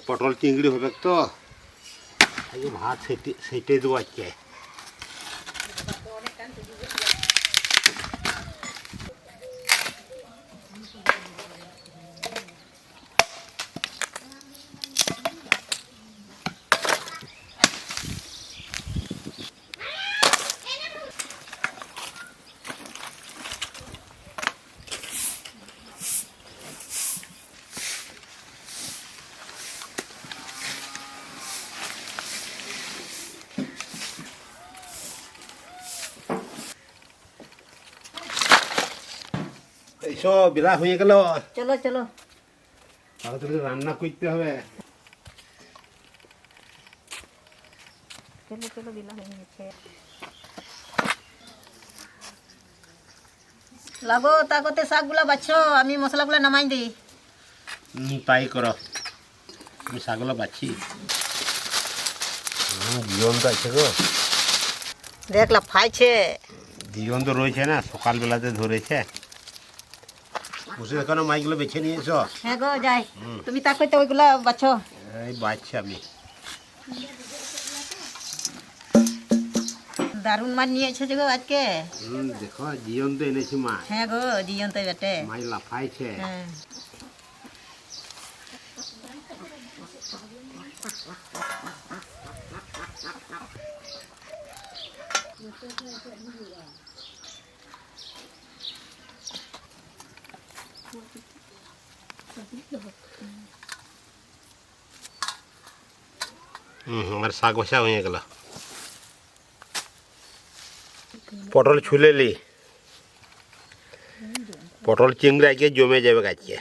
পটল চিংড়ি হবে তো ভাত সেটে দেবো আজকে। এইসব বেলা হয়ে গেল, চলো চলো তাড়াতাড়ি রান্না করতে হবে। চলো চলো বিলা হয়ে গেছে। লাগো তা করতে শাকগুলা বাছো, আমি মশলাগুলো নামাই দিই। তাই করো, আমি শাকগুলো বাছি। জীবন তো আছে গো, দেখলা ফাইছে। জীবন তো রয়েছে না, সকালবেলাতে ধরেছে। বসে এখনো মাছগুলো বেছে নিয়ে এসো। হ্যাঁ গো যাই, তুমি তা করতে ওইগুলা বাছো। এই বাচ্ছি আমি। দারুণ মাছ নিয়েছে যে গো আজকে। দেখো জীবন তো এনেছি মাছ। হ্যাঁ গো জিয়ন্ত বেটে মাছ লাফাইছে। হ্যাঁ আমার শাক বসা হয়ে গেল। পটল ছুলে লি, পটল চিংড়ি আজকে জমে যাবে আজকে।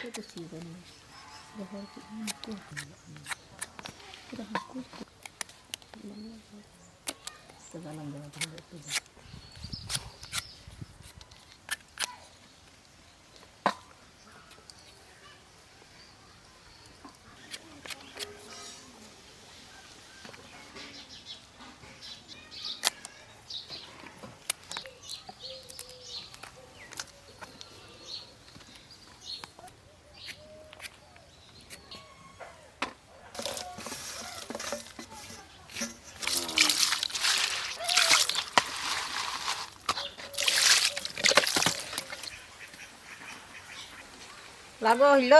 লাগো হইল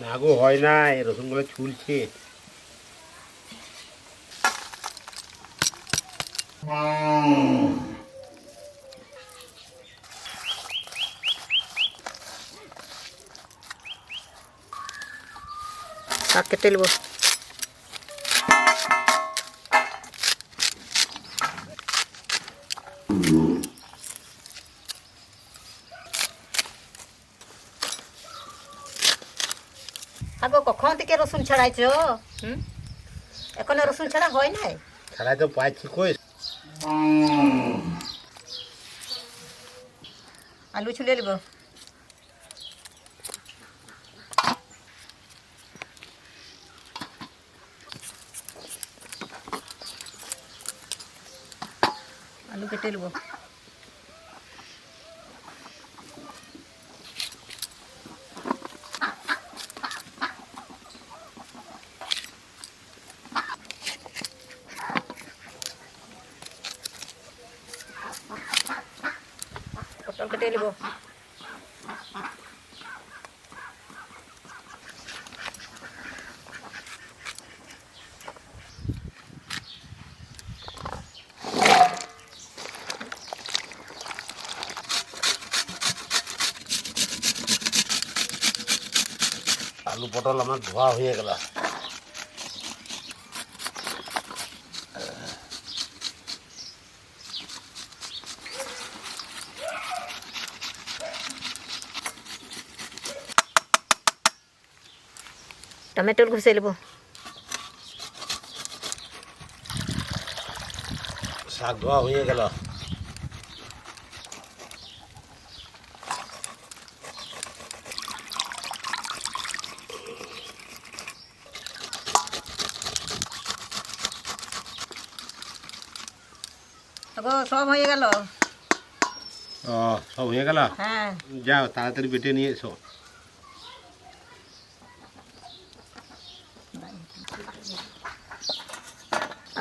না গো হয় নাই, রসুনগুলো ছুলছে। শাক কেটে নেব। আগো কখন থেকে রসুন ছাড়াইছ? এখন রসুন ছাড়া হয় নাই? ছাড়াই তো পাইছি কই। আলু ছুলে নেব। আলু কেটে নেব। পটল কেটে নেব। আলু পটল আমার ধোয়া হয়ে গেল। টমেটো ঘুষে নেব। শাক ধোয়া হয়ে গেল। সব হয়ে গেল। ও সব হয়ে গেল। হ্যাঁ যাও তাড়াতাড়ি বেটে নিয়ে এসো।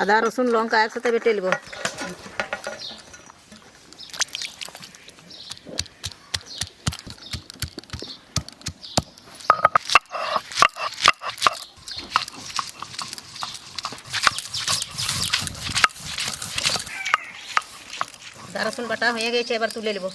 আদা রসুন লঙ্কা একসাথে বেটে নেব। আদা রসুন বাটা হয়ে গেছে, এবার তুলে নেব।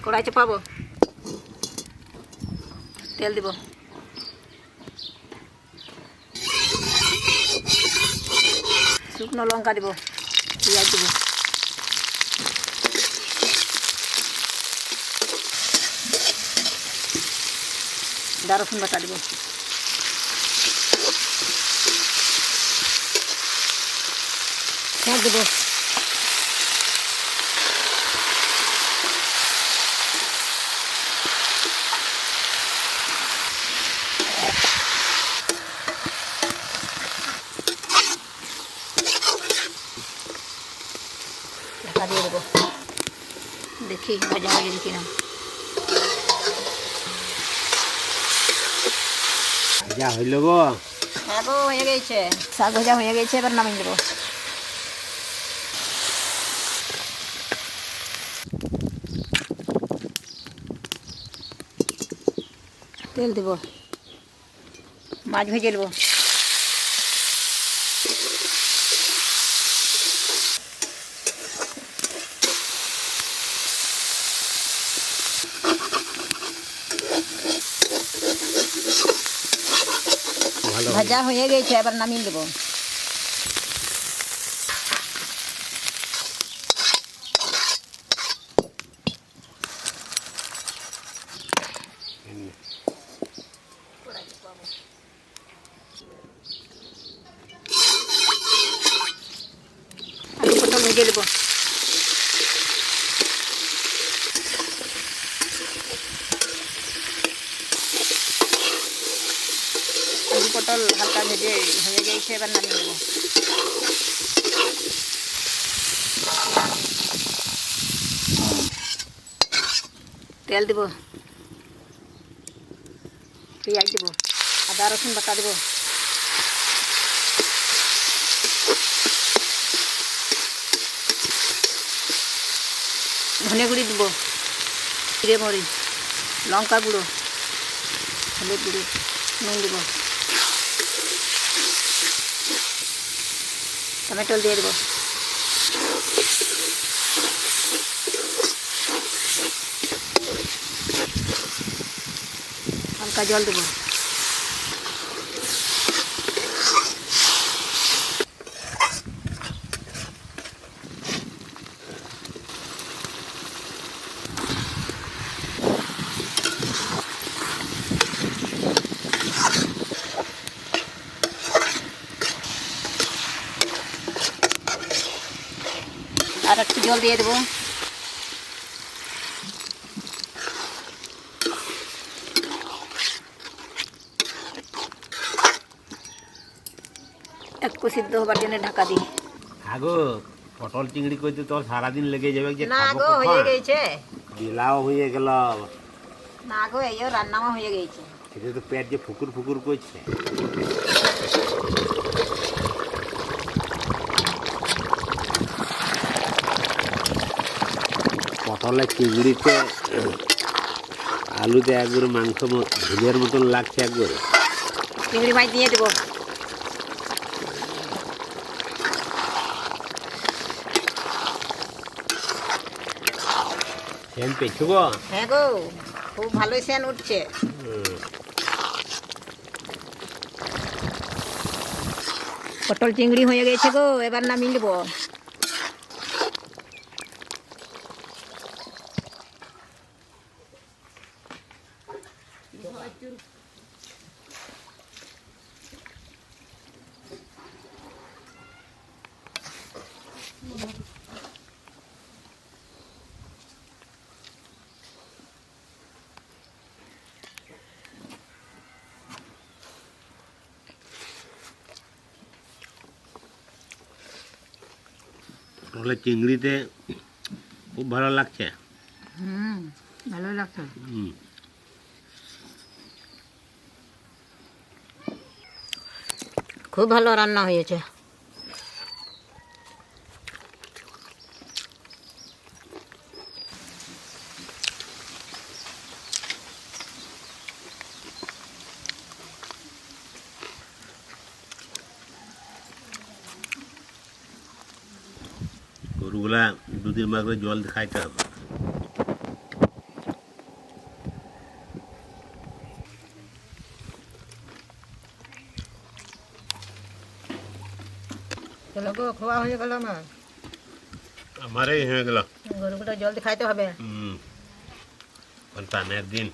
কড়াই চাপাবো, তেল দিব, শুকনো লঙ্কা দিব, পেঁয়াজ দিব, আদা রসুন বাটা দিব, শাক দিব, ঢাকা দিয়ে দেবো। দেখি ভাজা হয়ে গেছে কিনা। যা হইল গো। হ্যাঁ গো, হয়ে গেছে, শাক ভাজা হয়ে গেছে, এবার নামিয়ে দেবো। তেল দেবো, মাছ ভেজে নেবো। ভাজা হয়ে গেছে, এবার নামিয়ে দেবো। আলু পটল ভেজে দেবো। আলু পটল হালকা ভেজে হয়ে গেছে, এবার নামিয়ে দেবো। তেল দেবো, পেঁয়াজ দেবো, আদা রসুন বাটা দেবো, ধনে গুঁড়ি দেবো, জিরে মরিচ, লঙ্কা গুঁড়ো, হলুদ গুঁড়ো, নুন দেবো, টমেটো দিয়ে দেবো, হালকা জল দেবো। আর একটু জল দিয়ে দেবো। একটু সিদ্ধ হবার জন্য ঢাকা দিই। আগো পটল চিংড়ি করতে তো সারাদিন লেগে যাবে, যে না খাবো গো, হয়ে গেছে। বেলাও হয়ে গেল। না গো, এইও রান্নাও হয়ে গেছে। সেটা তো পেট যে ফুকুর ফুকুর করছে। পটলের চিংড়িতে আলুতে একবার মাংস ঝুলের মতন লাগছে একবার। চিংড়ি মাছ দিয়ে দেবো। সেন পেছু গো। হ্যাঁ গো, খুব ভালোই সেন উঠছে। পটল চিংড়ি হয়ে গেছে গো, এবার নামিয়ে নেবো। তাহলে চিংড়িতে খুব ভালো লাগছে। ভালোই লাগছে। হুম। খুব ভালো রান্না হয়েছে। গরুগুলা 2-3 বার করে জল খাইতে হবে। চলো গো, খাওয়া হয়ে গেল আমার। আমারই হয়ে গেল। গরুগুলো জলদি খাইতে হবে। সন্তানের দিন।